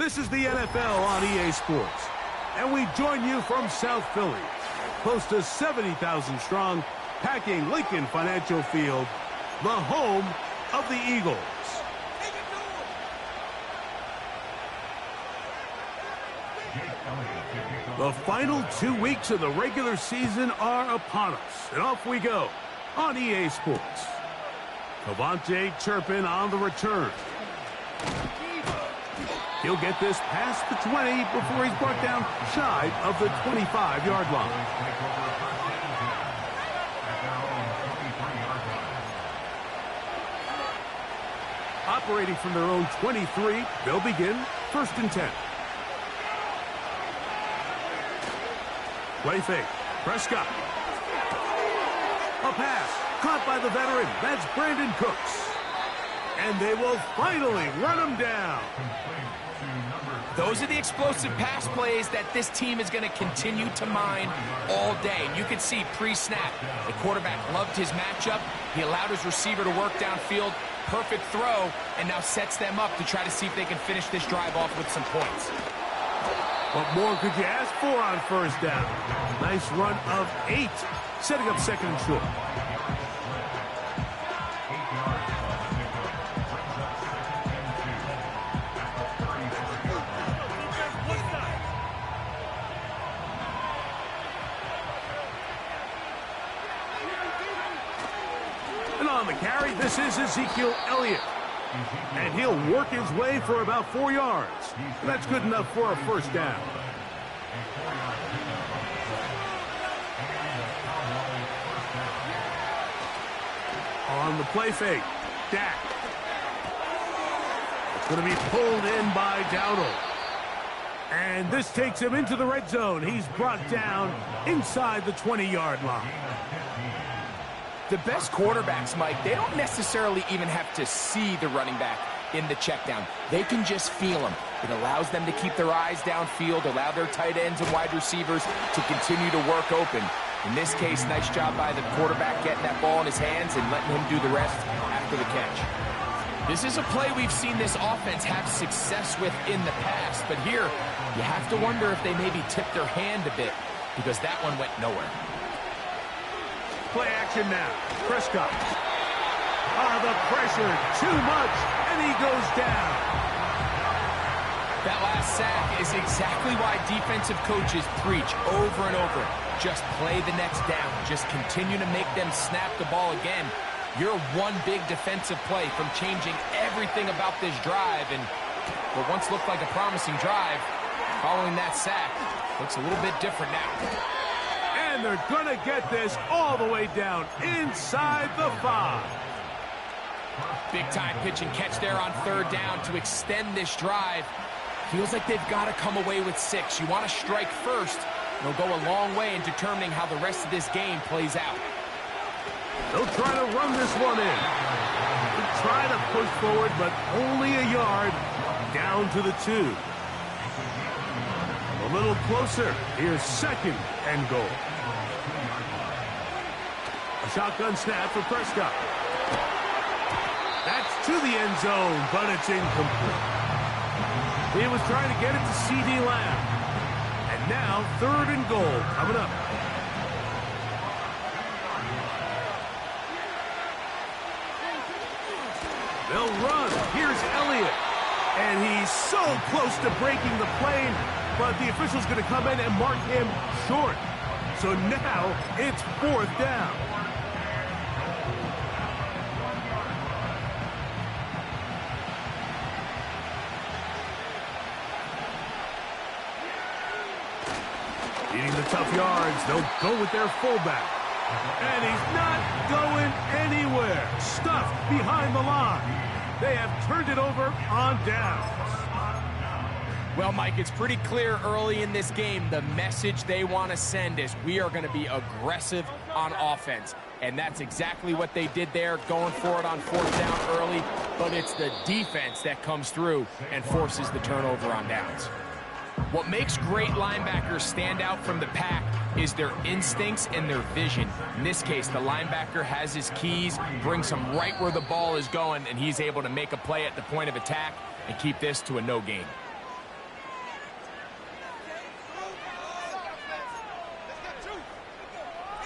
This is the NFL on EA Sports, and we join you from South Philly, close to 70,000 strong, packing Lincoln Financial Field, the home of the Eagles. The final 2 weeks of the regular season are upon us, and off we go on EA Sports. Cavante Turpin on the return. He'll get this past the 20 before he's brought down shy of the 25-yard line. Operating from their own 23, they'll begin 1st and 10. Play fake. Prescott. A pass. Caught by the veteran. That's Brandon Cooks. And they will finally run him down. Those are the explosive pass plays that this team is going to continue to mine all day. And you can see pre-snap, the quarterback loved his matchup. He allowed his receiver to work downfield. Perfect throw, and now sets them up to try to see if they can finish this drive off with some points. What more could you ask for on 1st down? Nice run of 8, setting up 2nd and short. And on the carry, this is Ezekiel Elliott. And he'll work his way for about 4 yards. That's good enough for a 1st down. On the play fake, Dak. It's going to be pulled in by Dowdle. And this takes him into the red zone. He's brought down inside the 20-yard line. The best quarterbacks, Mike, they don't necessarily even have to see the running back in the check down. They can just feel him. It allows them to keep their eyes downfield, allow their tight ends and wide receivers to continue to work open. In this case, nice job by the quarterback getting that ball in his hands and letting him do the rest after the catch. This is a play we've seen this offense have success with in the past, but here you have to wonder if they maybe tipped their hand a bit because that one went nowhere. Play action now. Prescott. The pressure, too much, and he goes down. That last sack is exactly why defensive coaches preach over and over. Just play the next down. Just continue to make them snap the ball again. You're one big defensive play from changing everything about this drive, and what once looked like a promising drive, following that sack, looks a little bit different now. And they're going to get this all the way down inside the 5. Big-time pitch and catch there on 3rd down to extend this drive. Feels like they've got to come away with 6. You want to strike first. It'll go a long way in determining how the rest of this game plays out. They'll try to run this one in. They'll try to push forward, but only a yard down to the 2. A little closer. Here's 2nd and goal. A shotgun snap for Prescott. That's to the end zone, but it's incomplete. He was trying to get it to C.D. Lamb. And now 3rd and goal coming up. They'll run. Here's Elliott. And he's so close to breaking the plane, but the official's going to come in and mark him short. So now it's 4th down. Eating the tough yards, they'll go with their fullback. And he's not going anywhere. Stuffed behind the line. They have turned it over on downs. Well, Mike, it's pretty clear early in this game the message they want to send is we are going to be aggressive on offense. And that's exactly what they did there, going for it on 4th down early. But it's the defense that comes through and forces the turnover on downs. What makes great linebackers stand out from the pack is their instincts and their vision. In this case, the linebacker has his keys, brings him right where the ball is going, and he's able to make a play at the point of attack and keep this to a no gain.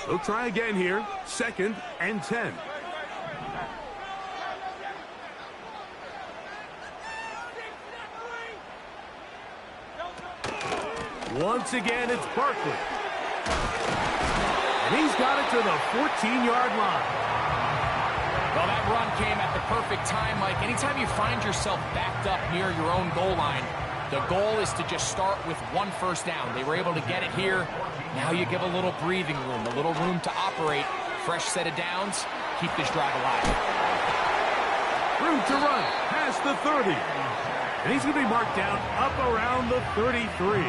They'll try again here. 2nd and 10. Once again, it's Barkley. And he's got it to the 14-yard line. Well, that run came at the perfect time, Mike. Anytime you find yourself backed up near your own goal line, the goal is to just start with 1 first down. They were able to get it here. Now you give a little breathing room, a little room to operate. Fresh set of downs. Keep this drive alive. Room to run past the 30. And he's going to be marked down up around the 33.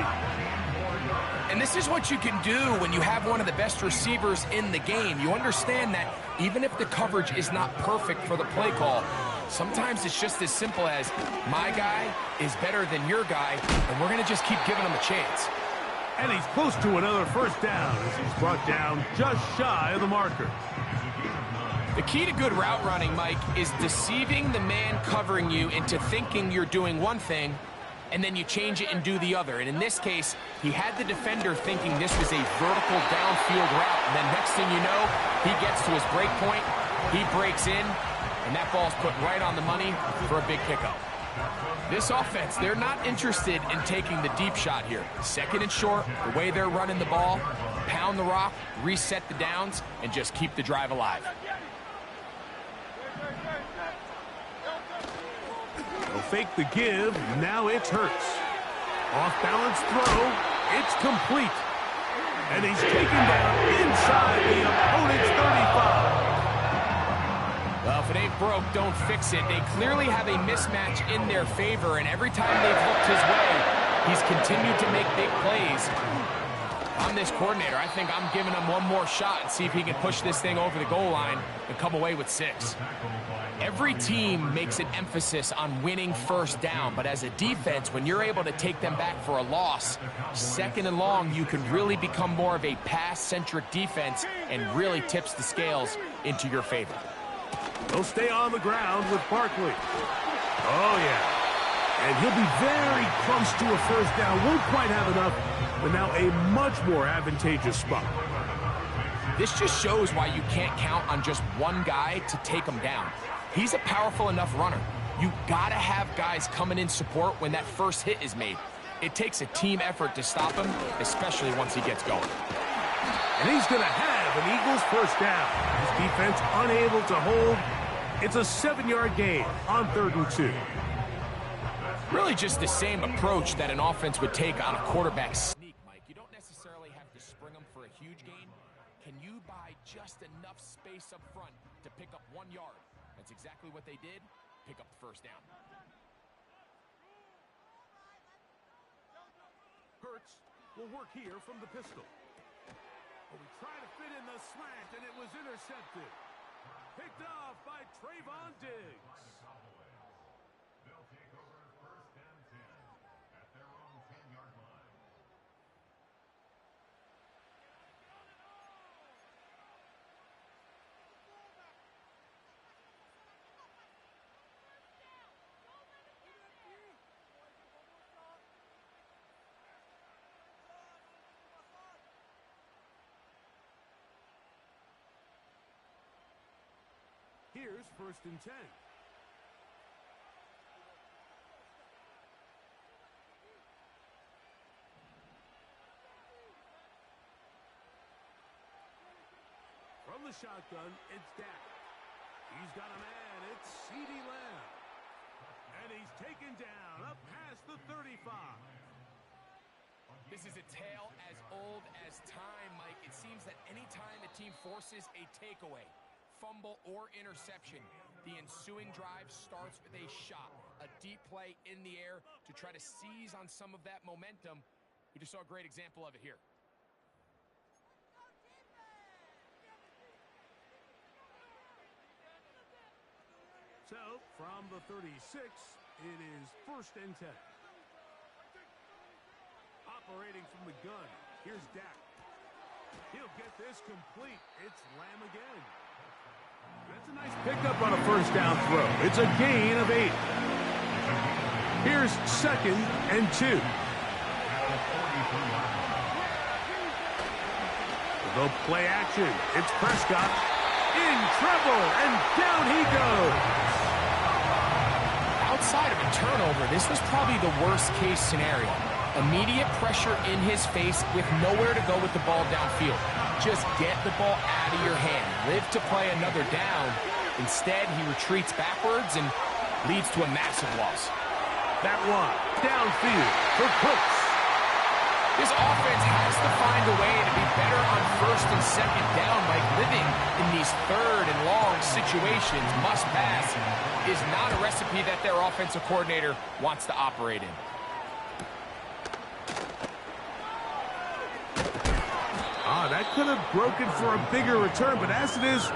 And this is what you can do when you have one of the best receivers in the game. You understand that even if the coverage is not perfect for the play call, sometimes it's just as simple as my guy is better than your guy, and we're going to just keep giving him a chance. And he's close to another first down as he's brought down just shy of the marker. The key to good route running, Mike, is deceiving the man covering you into thinking you're doing one thing, and then you change it and do the other. And in this case, he had the defender thinking this was a vertical downfield route. And then next thing you know, he gets to his break point, he breaks in, and that ball's put right on the money for a big pickup. This offense, they're not interested in taking the deep shot here. 2nd and short, the way they're running the ball, pound the rock, reset the downs, and just keep the drive alive. They'll fake the give. Now it's Hurts. Off-balance throw. It's complete. And he's taken down inside the opponent's 35. Well, if it ain't broke, don't fix it. They clearly have a mismatch in their favor, and every time they've looked his way, he's continued to make big plays. I'm this coordinator. I think I'm giving him one more shot and see if he can push this thing over the goal line and come away with 6. Every team makes an emphasis on winning first down, but as a defense, when you're able to take them back for a loss, 2nd and long, you can really become more of a pass-centric defense and really tips the scales into your favor. They'll stay on the ground with Barkley. Oh, yeah. And he'll be very close to a first down. Won't quite have enough, but now a much more advantageous spot. This just shows why you can't count on just one guy to take him down. He's a powerful enough runner. You gotta have guys coming in support when that first hit is made. It takes a team effort to stop him, especially once he gets going. And he's gonna have an Eagles first down. His defense unable to hold. It's a 7-yard gain on 3rd and 2. Really just the same approach that an offense would take on a quarterback sneak, Mike. You don't necessarily have to spring them for a huge gain. Can you buy just enough space up front to pick up 1 yard? That's exactly what they did. Pick up the first down. Hurts will work here from the pistol. Well, we tried to fit in the slant, and it was intercepted. Picked off by Trayvon Diggs. They'll take over 1st and 10 at their own 10-yard line. Here's 1st and 10. From the shotgun, it's Dak. He's got a man. It's CeeDee Lamb. And he's taken down up past the 35. This is a tale as old as time, Mike. It seems that any time a team forces a takeaway, fumble, or interception, the ensuing drive starts with a shot, a deep play in the air to try to seize on some of that momentum. We just saw a great example of it here. So, from the 36, it is 1st and 10. Operating from the gun, here's Dak. He'll get this complete. It's Lamb again. That's a nice pickup on a first down throw. It's a gain of 8. Here's 2nd and 2. The play action. It's Prescott in trouble, and down he goes. Outside of a turnover, this was probably the worst-case scenario. Immediate pressure in his face with nowhere to go with the ball downfield. Just get the ball out of your hand. Live to play another down. Instead, he retreats backwards and leads to a massive loss. That one downfield for Cooks. This offense has to find a way to be better on first and second down. Like living in these third and long situations, must pass, is not a recipe that their offensive coordinator wants to operate in. That could have broken for a bigger return, but as it is,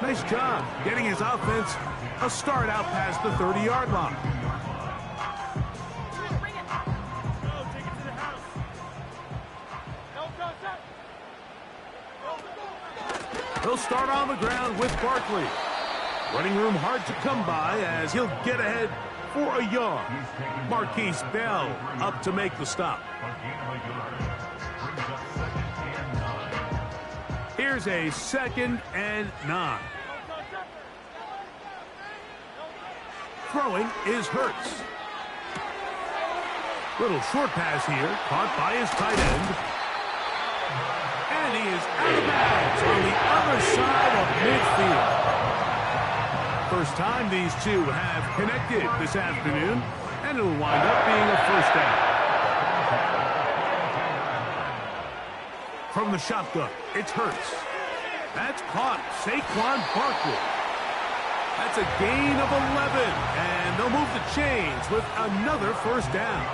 nice job getting his offense a start out past the 30-yard line. He'll start on the ground with Barkley. Running room hard to come by as he'll get ahead for a yard. Marquise Bell up to make the stop. Here's a 2nd and 9. Throwing is Hurts. Little short pass here, caught by his tight end. And he is out of bounds on the other side of midfield. First time these two have connected this afternoon, and it'll wind up being a first down. From the shotgun, it's Hurts. That's caught. Saquon Barkley. That's a gain of 11, and they'll move the chains with another first down.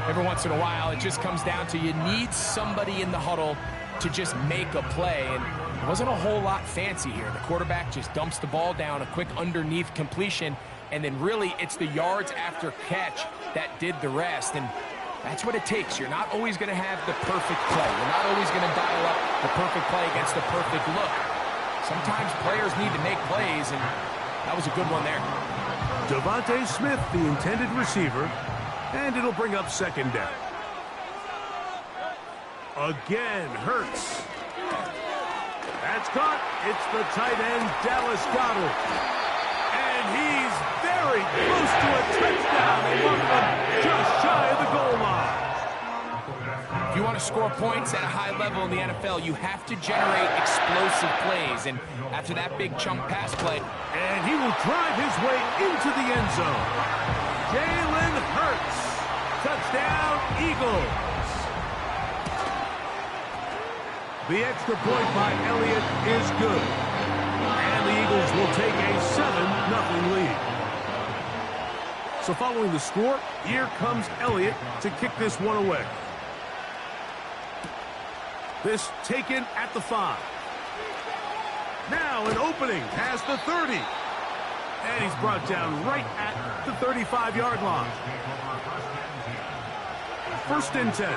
Every once in a while, it just comes down to you need somebody in the huddle to just make a play, and it wasn't a whole lot fancy here. The quarterback just dumps the ball down, a quick underneath completion, and then really it's the yards after catch that did the rest, and that's what it takes. You're not always going to have the perfect play. You're not always going to dial up the perfect play against the perfect look. Sometimes players need to make plays, and that was a good one there. Devontae Smith, the intended receiver, and it'll bring up 2nd down. Again, Hurts. That's caught. It's the tight end, Dallas Goedert. And he's very close to a touchdown. They mark him just shy of the goal line. If you want to score points at a high level in the NFL, you have to generate explosive plays. And after that big chunk pass play, and he will drive his way into the end zone. Jalen Hurts. Touchdown, Eagles. The extra point by Elliott is good. And the Eagles will take a 7-0 lead. So following the score, here comes Elliott to kick this one away. This taken at the 5. Now an opening past the 30. And he's brought down right at the 35-yard line. 1st and 10.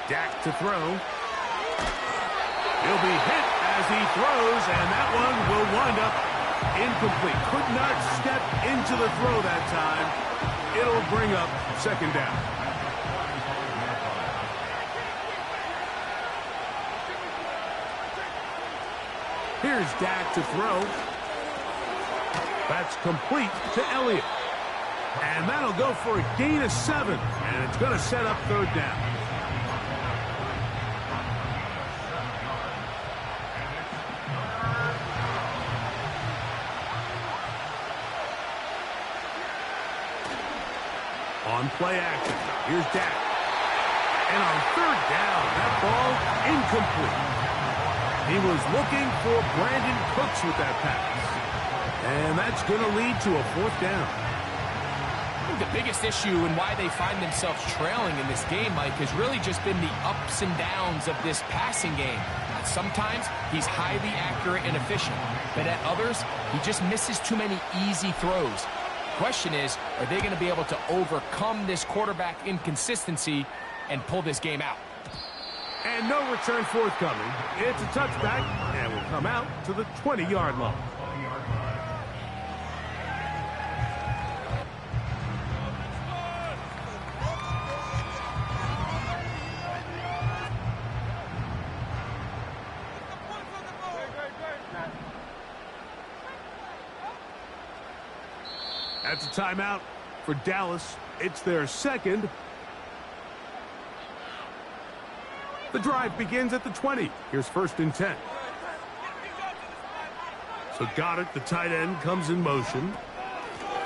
Dak to throw. He'll be hit as he throws, and that one will wind up incomplete. Could not step into the throw that time. It'll bring up 2nd down. Here's Dak to throw. That's complete to Elliott. And that'll go for a gain of 7. And it's going to set up 3rd down. On play action, here's Dak. And on 3rd down, that ball incomplete. He was looking for Brandon Cooks with that pass. And that's going to lead to a 4th down. I think the biggest issue and why they find themselves trailing in this game, Mike, has really just been the ups and downs of this passing game. Sometimes he's highly accurate and efficient, but at others, he just misses too many easy throws. The question is, are they going to be able to overcome this quarterback inconsistency and pull this game out? And no return forthcoming. It's a touchback, and will come out to the 20-yard line. That's a timeout for Dallas. It's their second. The drive begins at the 20. Here's 1st and 10. So Goddard, the tight end, comes in motion.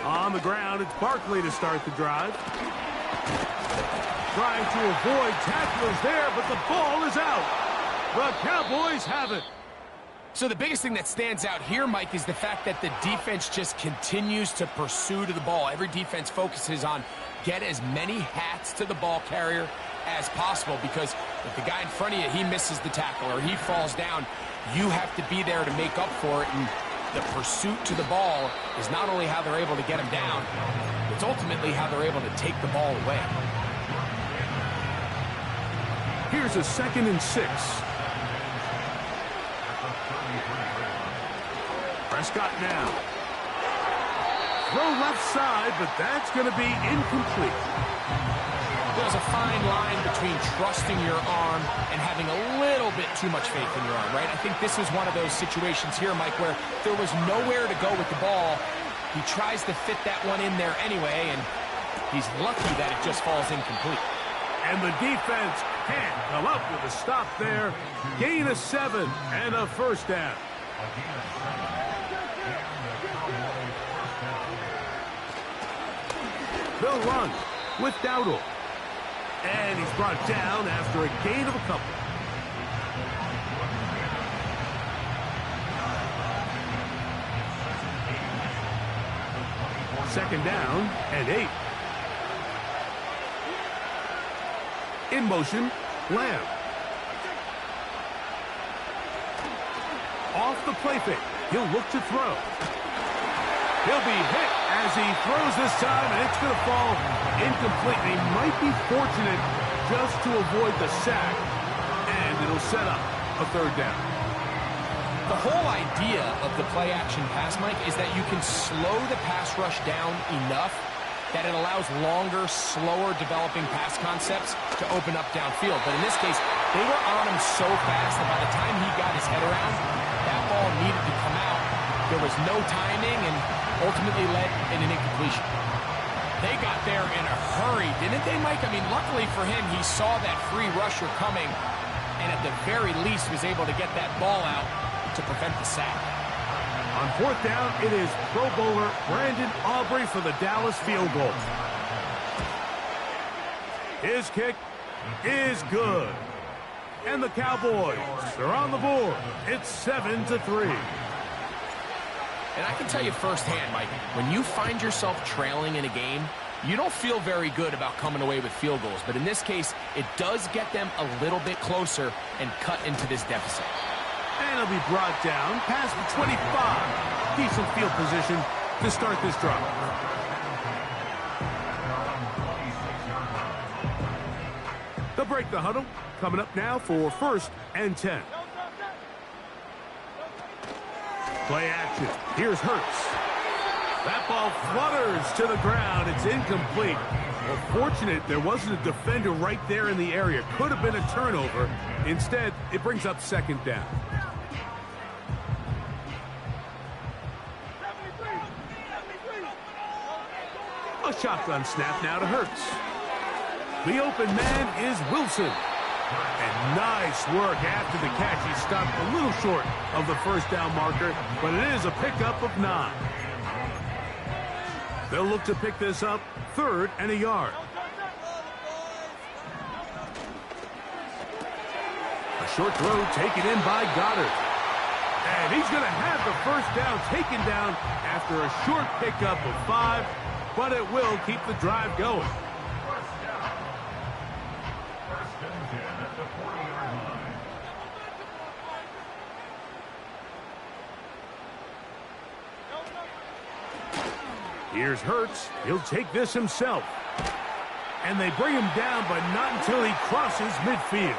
On the ground, it's Barkley to start the drive. Trying to avoid tacklers there, but the ball is out. The Cowboys have it. So the biggest thing that stands out here, Mike, is the fact that the defense just continues to pursue to the ball. Every defense focuses on get as many hats to the ball carrier as possible, because if the guy in front of you, he misses the tackle or he falls down, you have to be there to make up for it. And the pursuit to the ball is not only how they're able to get him down, it's ultimately how they're able to take the ball away. Here's a 2nd and 6. Prescott now. Throw left side, but that's going to be incomplete. There's a fine line between trusting your arm and having a little bit too much faith in your arm, right? I think this is one of those situations here, Mike, where there was nowhere to go with the ball. He tries to fit that one in there anyway, and he's lucky that it just falls incomplete. And the defense can't come up with a stop there. Gain of 7 and a 1st down. They'll run with Dowdle. And he's brought down after a gain of a couple. Second down and 8. In motion, Lamb. Off the play fake. He'll look to throw. He'll be hit as he throws this time, and it's going to fall incomplete. He might be fortunate just to avoid the sack, and it'll set up a 3rd down. The whole idea of the play-action pass, Mike, is that you can slow the pass rush down enough that it allows longer, slower developing pass concepts to open up downfield. But in this case, they were on him so fast that by the time he got his head around, that ball needed to come out. There was no timing and ultimately led in an incompletion. They got there in a hurry, didn't they, Mike? I mean, luckily for him, he saw that free rusher coming and at the very least was able to get that ball out to prevent the sack. On 4th down, it is Pro Bowler Brandon Aubrey for the Dallas field goal. His kick is good. And the Cowboys are on the board. It's 7-3. And I can tell you firsthand, Mike, when you find yourself trailing in a game, you don't feel very good about coming away with field goals. But in this case, it does get them a little bit closer and cut into this deficit. And he'll be brought down past the 25. Decent field position to start this drive. They'll break the huddle. Coming up now for 1st and 10. Play action. Here's Hurts. That ball flutters to the ground. It's incomplete. Well, fortunate there wasn't a defender right there in the area. Could have been a turnover. Instead, it brings up 2nd down. A shotgun snap now to Hurts. The open man is Wilson. And nice work after the catch. He stopped a little short of the 1st down marker, but it is a pickup of 9. They'll look to pick this up 3rd and a yard. A short throw taken in by Goddard. And he's going to have the 1st down taken down after a short pickup of 5, but it will keep the drive going. Here's Hurts. He'll take this himself. And they bring him down, but not until he crosses midfield.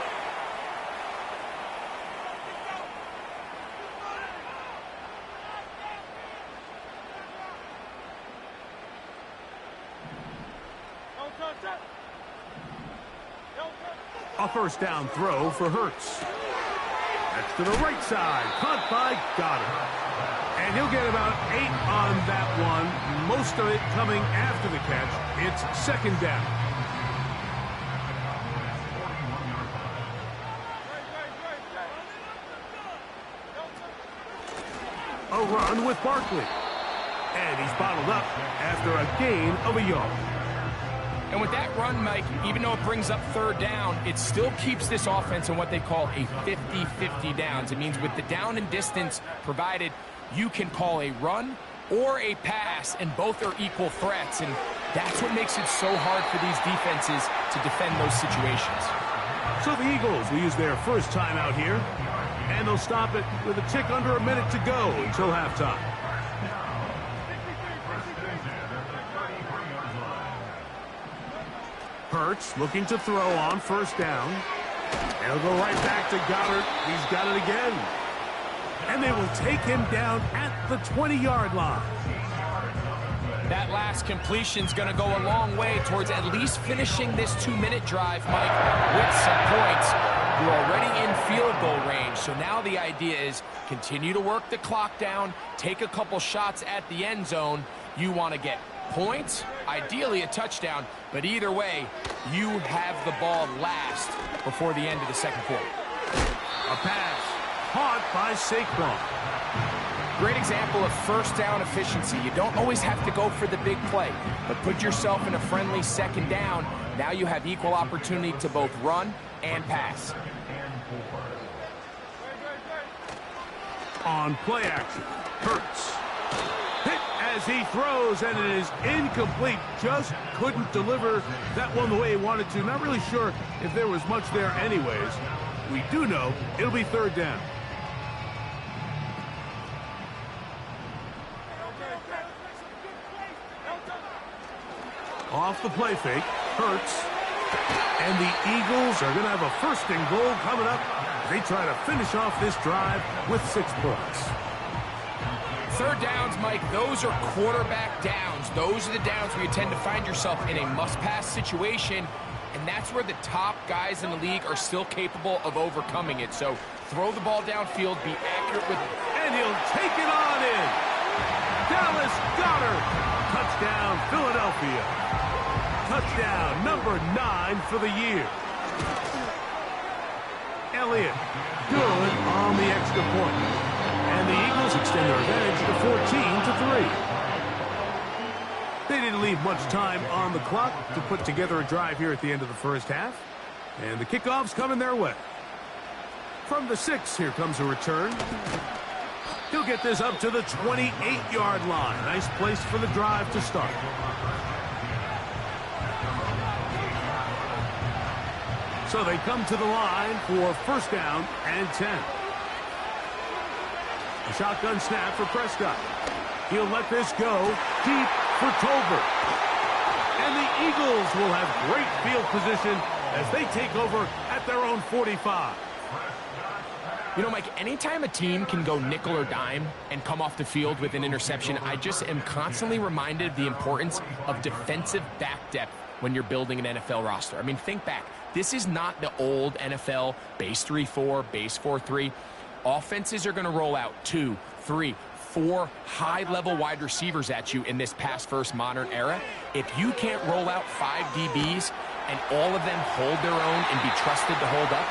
A 1st down throw for Hurts. That's to the right side. Caught by Goddard. And he'll get about 8 on that one, most of it coming after the catch. It's second down. A run with Barkley. And he's bottled up after a gain of a yard. And with that run, Mike, even though it brings up third down, it still keeps this offense in what they call a 50-50 downs. It means with the down and distance provided, you can call a run or a pass, and both are equal threats. And that's what makes it so hard for these defenses to defend those situations. So the Eagles will use their first timeout here, and they'll stop it with a tick under a minute to go until halftime. Hurts looking to throw on first down. And he'll go right back to Goddard. He's got it again. And they will take him down at the 20-yard line. That last completion's going to go a long way towards at least finishing this 2-minute drive, Mike, with some points. You're already in field goal range, so now the idea is continue to work the clock down, take a couple shots at the end zone. You want to get points, ideally a touchdown, but either way, you have the ball last before the end of the second quarter. A pass caught by Saquon. Great example of first down efficiency. You don't always have to go for the big play, but put yourself in a friendly second down. Now you have equal opportunity to both run and pass. On play action, Hurts. Hit as he throws, and it is incomplete. Just couldn't deliver that one the way he wanted to. Not really sure if there was much there anyways. We do know it'll be third down. Off the play fake, Hurts. And the Eagles are going to have a first and goal coming up. They try to finish off this drive with 6 points. Third downs, Mike, those are quarterback downs. Those are the downs where you tend to find yourself in a must-pass situation, and that's where the top guys in the league are still capable of overcoming it. So throw the ball downfield, be accurate with it. And he'll take it on in. Dallas Goedert. Touchdown, Philadelphia. Touchdown number 9 for the year. Elliott, good on the extra point. And the Eagles extend their advantage to 14-3. They didn't leave much time on the clock to put together a drive here at the end of the first half. And the kickoff's coming their way. From the 6, here comes a return. He'll get this up to the 28-yard line. Nice place for the drive to start. So they come to the line for first down and 10. A shotgun snap for Prescott. He'll let this go deep for Tolbert. And the Eagles will have great field position as they take over at their own 45. You know, Mike, anytime a team can go nickel or dime and come off the field with an interception, I just am constantly reminded of the importance of defensive back depth when you're building an NFL roster. I mean, think back. This is not the old NFL base 3-4, base 4-3. Offenses are going to roll out 2, 3, 4 high-level wide receivers at you in this pass-first modern era. If you can't roll out 5 DBs and all of them hold their own and be trusted to hold up,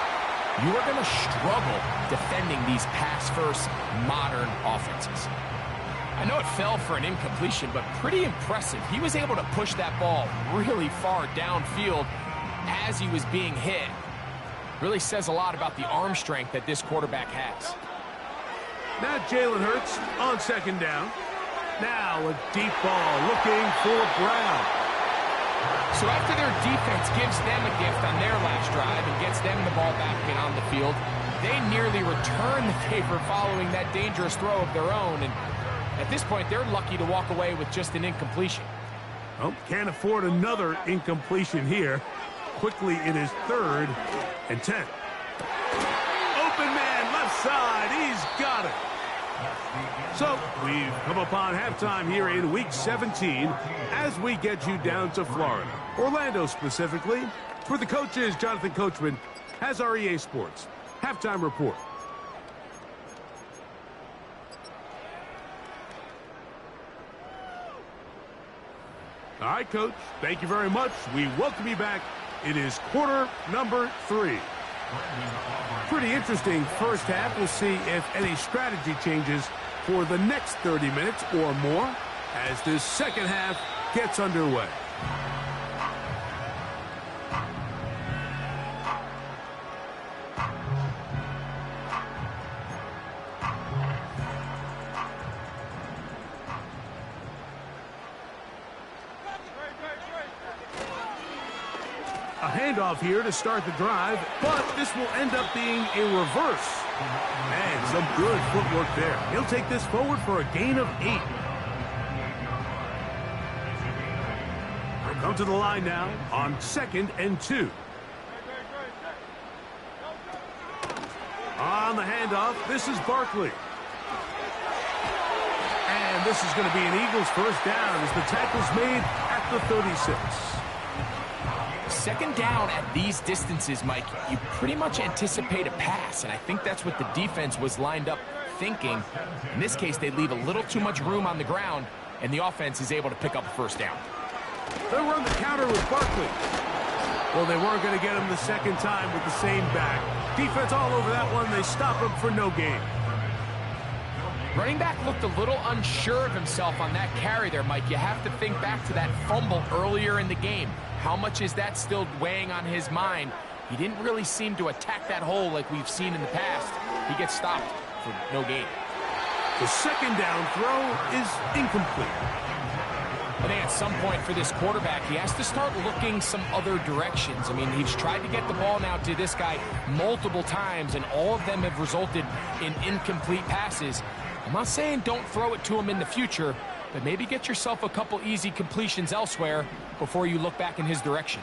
you are going to struggle defending these pass-first modern offenses. I know it fell for an incompletion, but pretty impressive. He was able to push that ball really far downfield as he was being hit. Really says a lot about the arm strength that this quarterback has. Now Jalen Hurts on second down. Now a deep ball looking for Brown. So after their defense gives them a gift on their last drive and gets them the ball back in on the field, they nearly return the favor following that dangerous throw of their own. And at this point, they're lucky to walk away with just an incompletion. Oh, can't afford another incompletion here. Quickly, it is 3rd and 10. Open man, left side. He's got it. So, we've come upon halftime here in Week 17 as we get you down to Florida. Orlando specifically. For the coaches, Jonathan Coachman has our EA Sports Halftime Report. All right, Coach. Thank you very much. We welcome you back. It is quarter number 3. Pretty interesting first half. We'll see if any strategy changes for the next 30 minutes or more as this second half gets underway. A handoff here to start the drive, but this will end up being a reverse. And some good footwork there. He'll take this forward for a gain of 8. He'll come to the line now on 2nd and 2. On the handoff, this is Barkley. And this is going to be an Eagles first down as the tackle's made at the 36. Second down at these distances, Mike, you pretty much anticipate a pass, and I think that's what the defense was lined up thinking. In this case, they leave a little too much room on the ground, and the offense is able to pick up a first down. They run the counter with Barkley. Well, they weren't going to get him the second time with the same back. Defense all over that one. They stop him for no gain. Running back looked a little unsure of himself on that carry there, Mike. You have to think back to that fumble earlier in the game. How much is that still weighing on his mind? He didn't really seem to attack that hole like we've seen in the past. He gets stopped for no gain. The second down throw is incomplete. I think at some point for this quarterback, he has to start looking some other directions. I mean, he's tried to get the ball now to this guy multiple times, and all of them have resulted in incomplete passes. I'm not saying don't throw it to him in the future, but maybe get yourself a couple easy completions elsewhere before you look back in his direction.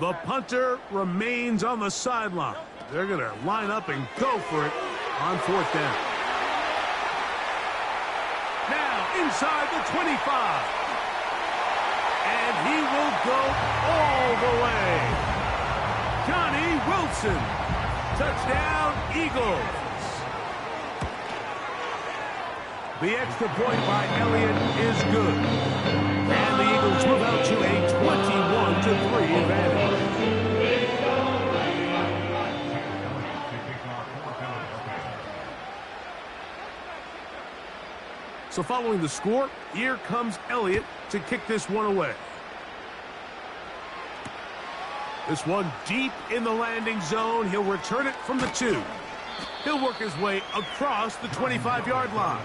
The punter remains on the sideline. They're going to line up and go for it on 4th down. Now inside the 25. And he will go all the way. Johnny Wilson. Touchdown, Eagles. The extra point by Elliott is good. And the Eagles move out to a 21-3 advantage. So following the score, here comes Elliott to kick this one away. This one deep in the landing zone. He'll return it from the 2. He'll work his way across the 25-yard line.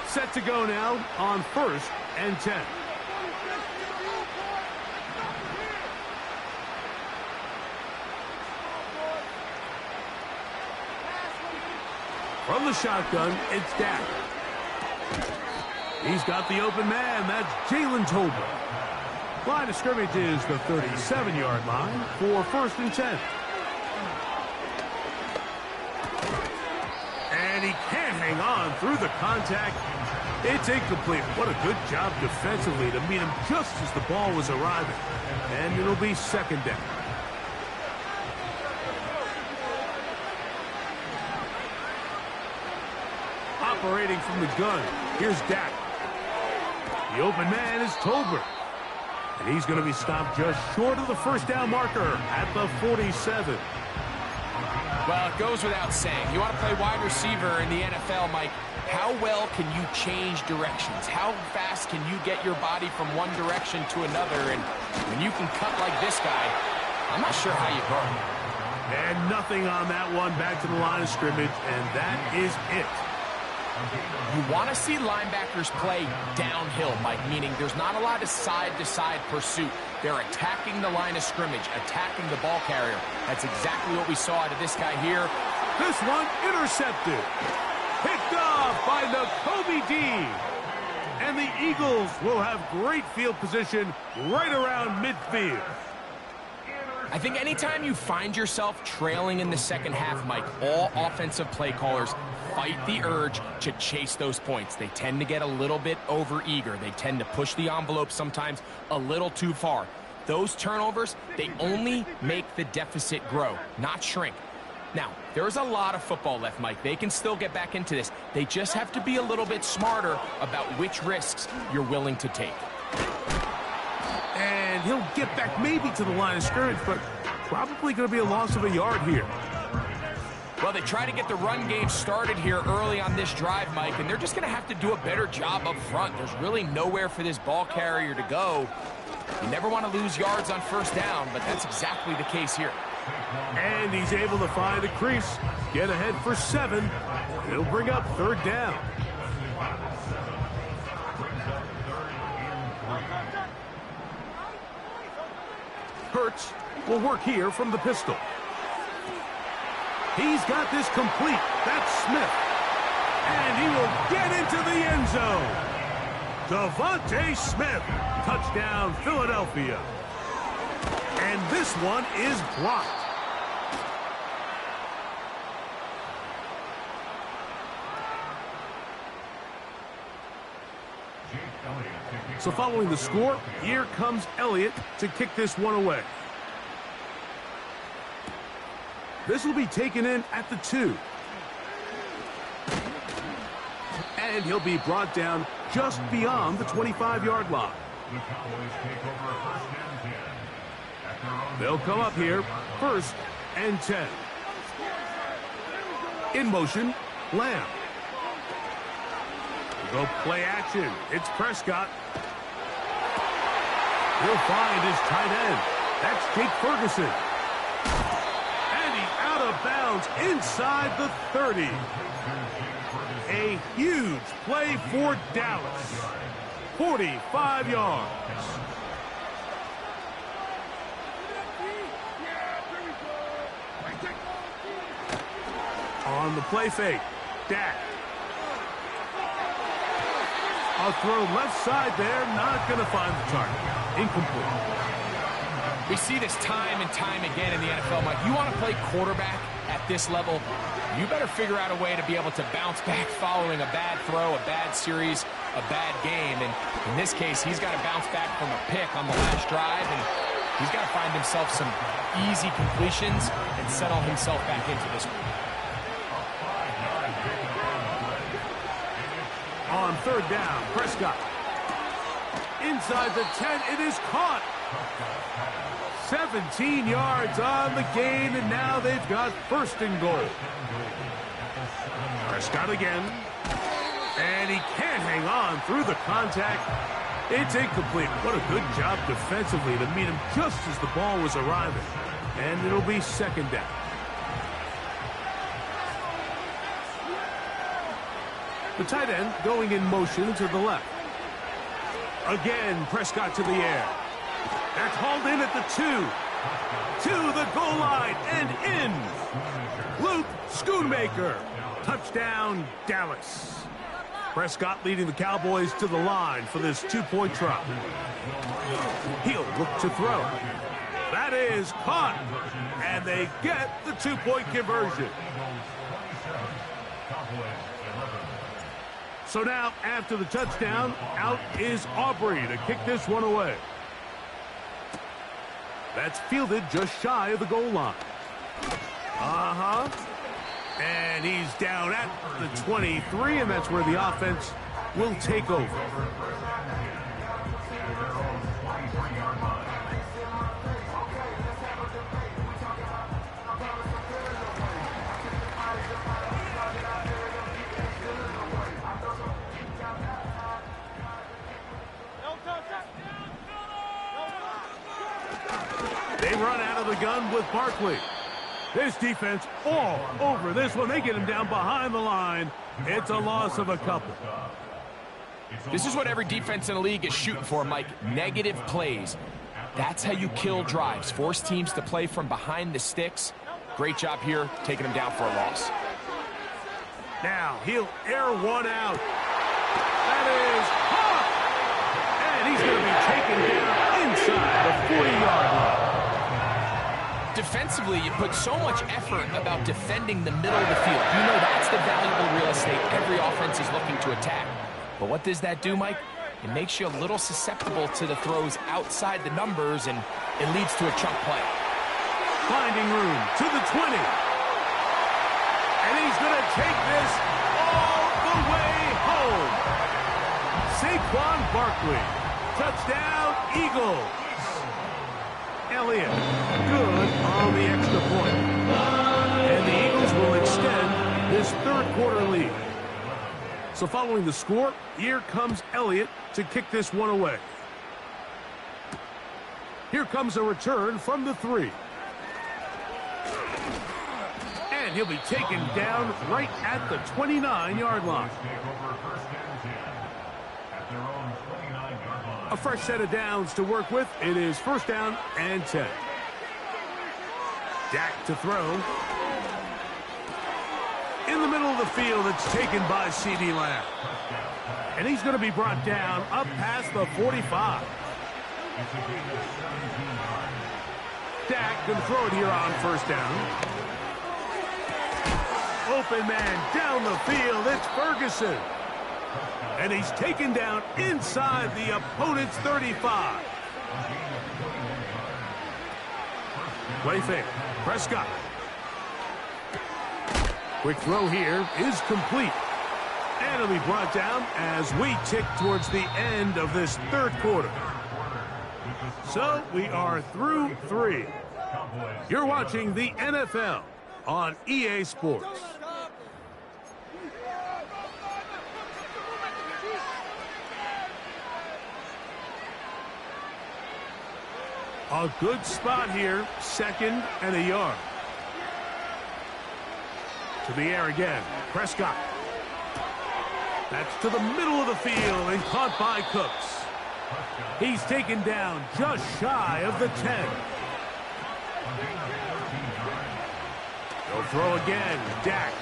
Set to go now on 1st and 10. From the shotgun, it's Dak. He's got the open man. That's Jalen Tolbert. Line of scrimmage is the 37-yard line for 1st and 10. And he can't hang on through the contact. It's incomplete. What a good job defensively to meet him just as the ball was arriving. And it'll be 2nd down. Operating from the gun, here's Dak. The open man is Tolbert. And he's going to be stopped just short of the 1st down marker at the 47. Well, it goes without saying. You want to play wide receiver in the NFL, Mike. How well can you change directions? How fast can you get your body from one direction to another? And when you can cut like this guy, I'm not sure how you guard him. And nothing on that one, back to the line of scrimmage, and that is it. You want to see linebackers play downhill, Mike, meaning there's not a lot of side-to-side pursuit. They're attacking the line of scrimmage, attacking the ball carrier. That's exactly what we saw out of this guy here. This one intercepted. Picked off by Nakobe Dean. And the Eagles will have great field position right around midfield. I think anytime you find yourself trailing in the second half, Mike, all offensive play callers fight the urge to chase those points. They tend to get a little bit overeager. They tend to push the envelope sometimes a little too far. Those turnovers, they only make the deficit grow, not shrink. Now, there's a lot of football left, Mike. They can still get back into this. They just have to be a little bit smarter about which risks you're willing to take. And he'll get back maybe to the line of scrimmage, but probably going to be a loss of a yard here. Well, they try to get the run game started here early on this drive, Mike, and they're just going to have to do a better job up front. There's really nowhere for this ball carrier to go. You never want to lose yards on first down, but that's exactly the case here. And he's able to find a crease, get ahead for 7. It'll bring up 3rd down. Hurts will work here from the pistol. He's got this complete. That's Smith. And he will get into the end zone. Devontae Smith. Touchdown, Philadelphia. And this one is blocked. So following the score, here comes Elliott to kick this one away. This will be taken in at the 2. And he'll be brought down just beyond the 25-yard line. They'll come up here, 1st and 10. In motion, Lamb. Go play action. It's Prescott. He'll find his tight end. That's Jake Ferguson. And he's out of bounds inside the 30. A huge play for Dallas. 45 yards. On the play fake, Dak. A throw left side there, not going to find the target. Incomplete. We see this time and time again in the NFL, Mike. You want to play quarterback at this level, you better figure out a way to be able to bounce back following a bad throw, a bad series, a bad game. And in this case, he's got to bounce back from a pick on the last drive, and he's got to find himself some easy completions and settle himself back into this one. On 3rd down, Prescott. Inside the 10, it is caught. 17 yards on the gain, and now they've got 1st and goal. Prescott again. And he can't hang on through the contact. It's incomplete. What a good job defensively to meet him just as the ball was arriving. And it'll be 2nd down. The tight end going in motion to the left. Again, Prescott to the air. That's hauled in at the 2. To the goal line and in. Luke Schoonmaker. Touchdown, Dallas. Prescott leading the Cowboys to the line for this 2-point try. He'll look to throw. That is caught. And they get the 2-point conversion. So now, after the touchdown, out is Aubrey to kick this one away. That's fielded just shy of the goal line. And he's down at the 23, and that's where the offense will take over. They run out of the gun with Barkley. This defense all over this one. They get him down behind the line. It's a loss of a couple. This is what every defense in the league is shooting for, Mike. Negative plays. That's how you kill drives. Force teams to play from behind the sticks. Great job here, taking them down for a loss. Now he'll air one out. That is hot. And he's going to be taken down inside the 40-yard line. Defensively, you put so much effort about defending the middle of the field. You know that's the valuable real estate every offense is looking to attack. But what does that do, Mike? It makes you a little susceptible to the throws outside the numbers, and it leads to a chunk play. Finding room to the 20. And he's going to take this all the way home. Saquon Barkley. Touchdown, Eagles. Elliott, good on the extra point. And the Eagles will extend this third quarter lead. So following the score, here comes Elliott to kick this one away. Here comes a return from the 3. And he'll be taken down right at the 29-yard line. A fresh set of downs to work with. It is first down and 10. Dak to throw. In the middle of the field, it's taken by C.D. Lamb. And he's going to be brought down up past the 45. Dak can throw it here on first down. Open man down the field. It's Ferguson. And he's taken down inside the opponent's 35. Play fake. Prescott. Quick throw here is complete. And it'll be brought down as we tick towards the end of this third quarter. So we are through 3. You're watching the NFL on EA Sports. A good spot here, second and a yard. To the air again, Prescott. That's to the middle of the field and caught by Cooks. He's taken down just shy of the 10. He'll throw again, Dak.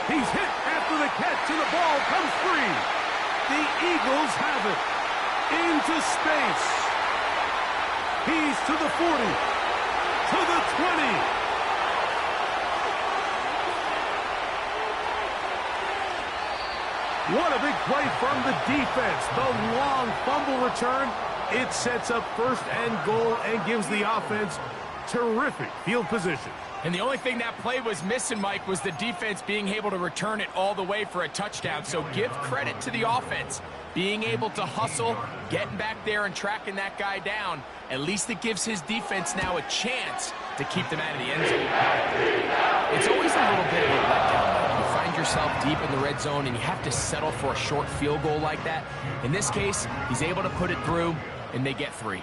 He's hit after the catch and the ball comes free. The Eagles have it into space. He's to the 40, to the 20. What a big play from the defense. The long fumble return. It sets up first and goal and gives the offense terrific field position. And the only thing that play was missing, Mike, was the defense being able to return it all the way for a touchdown. So give credit to the offense. Being able to hustle, getting back there and tracking that guy down. At least it gives his defense now a chance to keep them out of the end zone. It's always a little bit of a letdown, though. You find yourself deep in the red zone and you have to settle for a short field goal like that. In this case, he's able to put it through, and they get 3.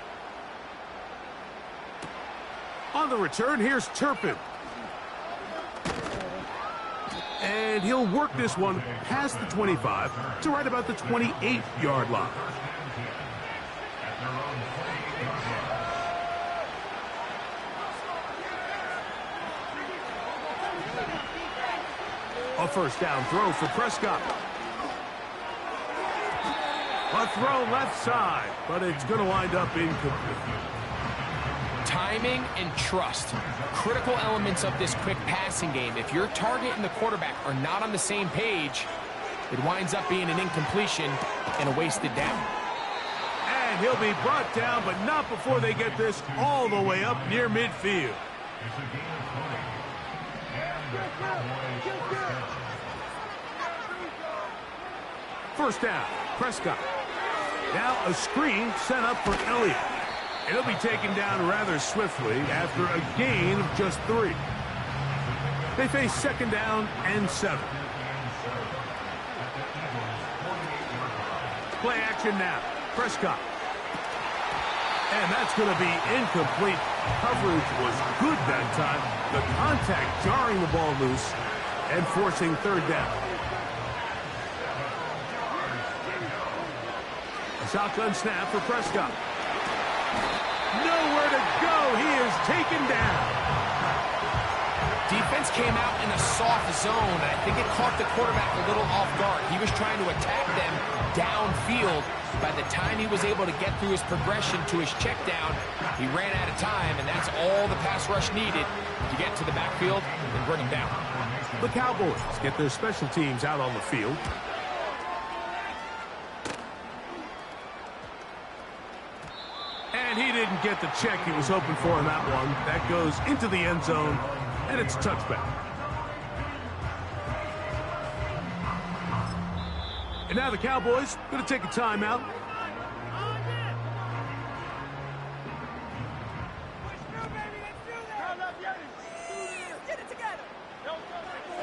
On the return, here's Turpin. And he'll work this one past the 25 to right about the 28-yard line. A first down throw for Prescott. A throw left side, but it's going to wind up incomplete. Timing and trust, critical elements of this quick passing game. If your target and the quarterback are not on the same page, it winds up being an incompletion and a wasted down. And he'll be brought down, but not before they get this all the way up near midfield. First down, Prescott. Now a screen set up for Elliott. And he'll be taken down rather swiftly after a gain of just 3. They face second down and 7. Play action now. Prescott. And that's going to be incomplete. Coverage was good that time. The contact jarring the ball loose and forcing third down. A shotgun snap for Prescott. Nowhere to go. He is taken down. Defense came out in a soft zone, and I think it caught the quarterback a little off guard. He was trying to attack them downfield. By the time he was able to get through his progression to his check down, he ran out of time, and that's all the pass rush needed to get to the backfield and bring him down. The Cowboys get their special teams out on the field. And he didn't get the check he was hoping for in that one. That goes into the end zone, and it's a touchback. And now the Cowboys going to take a timeout.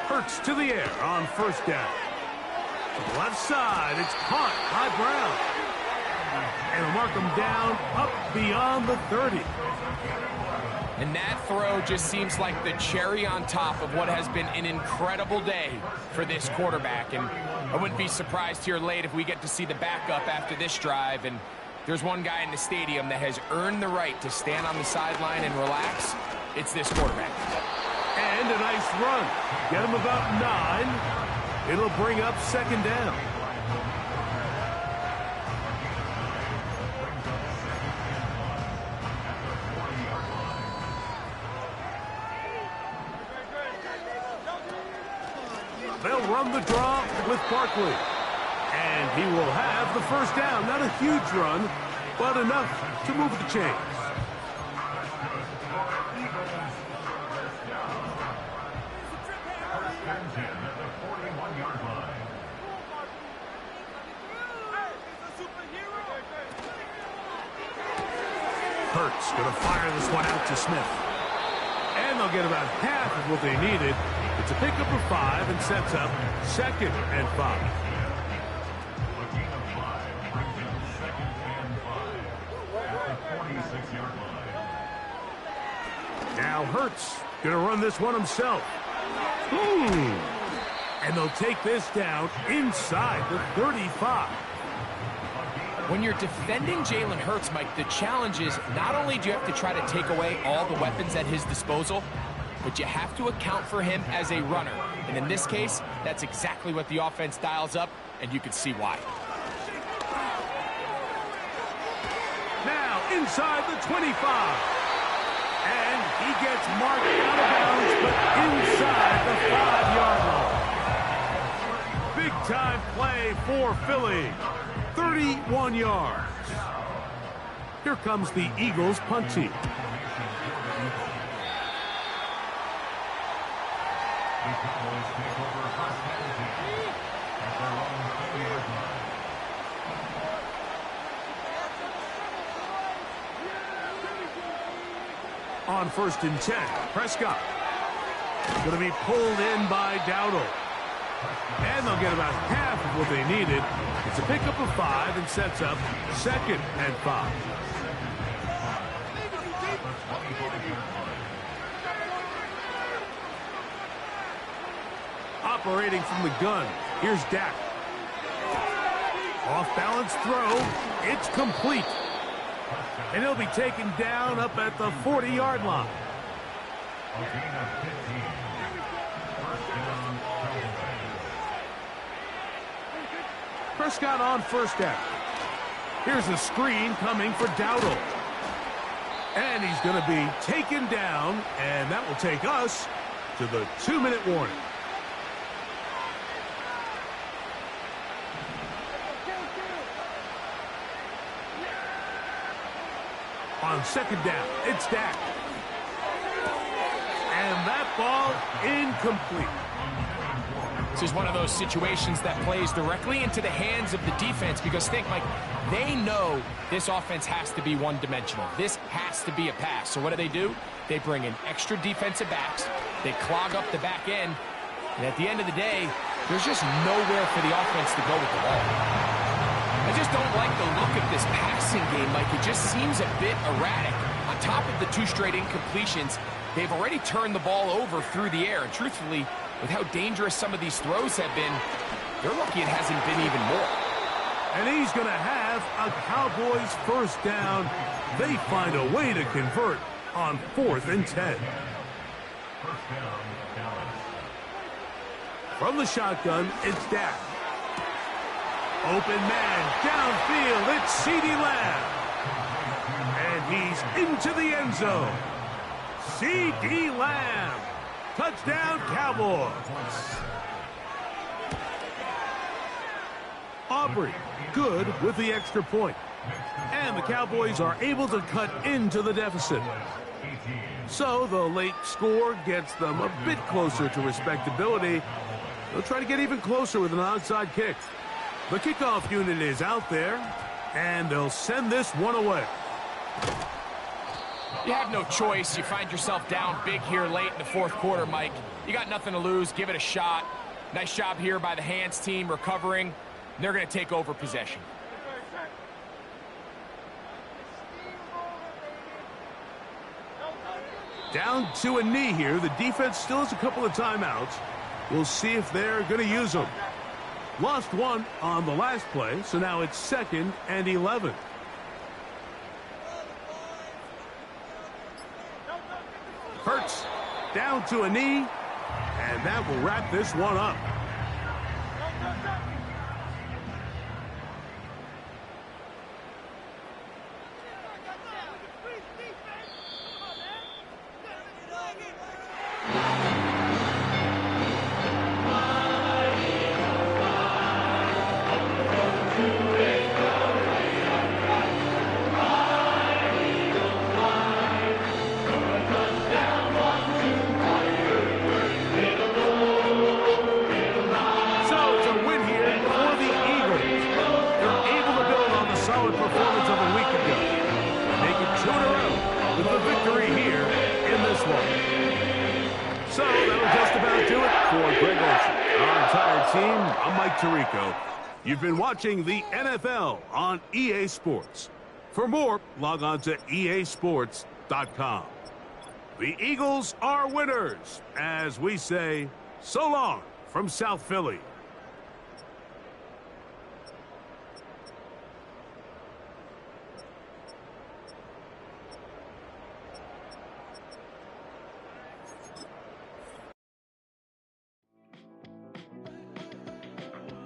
Hurts to the air on first down. To the left side, it's caught by Brown. And he'll mark him down up beyond the 30. And that throw just seems like the cherry on top of what has been an incredible day for this quarterback. And I wouldn't be surprised here late if we get to see the backup after this drive. And there's one guy in the stadium that has earned the right to stand on the sideline and relax. It's this quarterback. And a nice run. Get him about 9. It'll bring up second down. They'll run the draw with Barkley. And he will have the first down. Not a huge run, but enough to move the chains. Hurts going to fire this one out to Smith. And they'll get about half of what they needed. It's a pickup of 5 and sets up second and 5. Now Hurts going to run this one himself. And they'll take this down inside the 35. When you're defending Jalen Hurts, Mike, the challenge is not only do you have to try to take away all the weapons at his disposal, but you have to account for him as a runner. And in this case, that's exactly what the offense dials up, and you can see why. Now inside the 25. And he gets marked out of bounds, but inside the 5-yard line. Big-time play for Philly. 31 yards. Here comes the Eagles punt team. On first and 10, Prescott. Going to be pulled in by Dowdle. And they'll get about half of what they needed. It's a pickup of 5 and sets up second and 5. Operating from the gun, here's Dak. Off-balance throw, it's complete. And he'll be taken down up at the 40-yard line. Prescott on first down. Here's a screen coming for Dowdle. And he's going to be taken down, and that will take us to the 2-minute warning. On second down, it's Dak. And that ball incomplete. This is one of those situations that plays directly into the hands of the defense because think, Mike, they know this offense has to be one-dimensional. This has to be a pass. So what do? They bring in extra defensive backs. They clog up the back end. And at the end of the day, there's just nowhere for the offense to go with the ball. I just don't like the look of this passing game, Mike. It just seems a bit erratic. On top of the 2 straight incompletions, they've already turned the ball over through the air. And truthfully, with how dangerous some of these throws have been, they're lucky it hasn't been even more. And he's going to have a Cowboys first down. They find a way to convert on 4th and 10. From the shotgun, it's Dak. Open man, downfield, it's CeeDee Lamb. And he's into the end zone. CeeDee Lamb. Touchdown, Cowboys. Aubrey, good with the extra point. And the Cowboys are able to cut into the deficit. So the late score gets them a bit closer to respectability. They'll try to get even closer with an onside kick. The kickoff unit is out there, and they'll send this one away. You have no choice. You find yourself down big here late in the 4th quarter, Mike. You got nothing to lose. Give it a shot. Nice job here by the hands team recovering. They're going to take over possession. Down to a knee here. The defense still has a couple of timeouts. We'll see if they're going to use them. Lost one on the last play, so now it's 2nd and 11. Hurts down to a knee, and that will wrap this one up. You've been watching the NFL on EA Sports. For more, log on to easports.com. The Eagles are winners, as we say, so long from South Philly.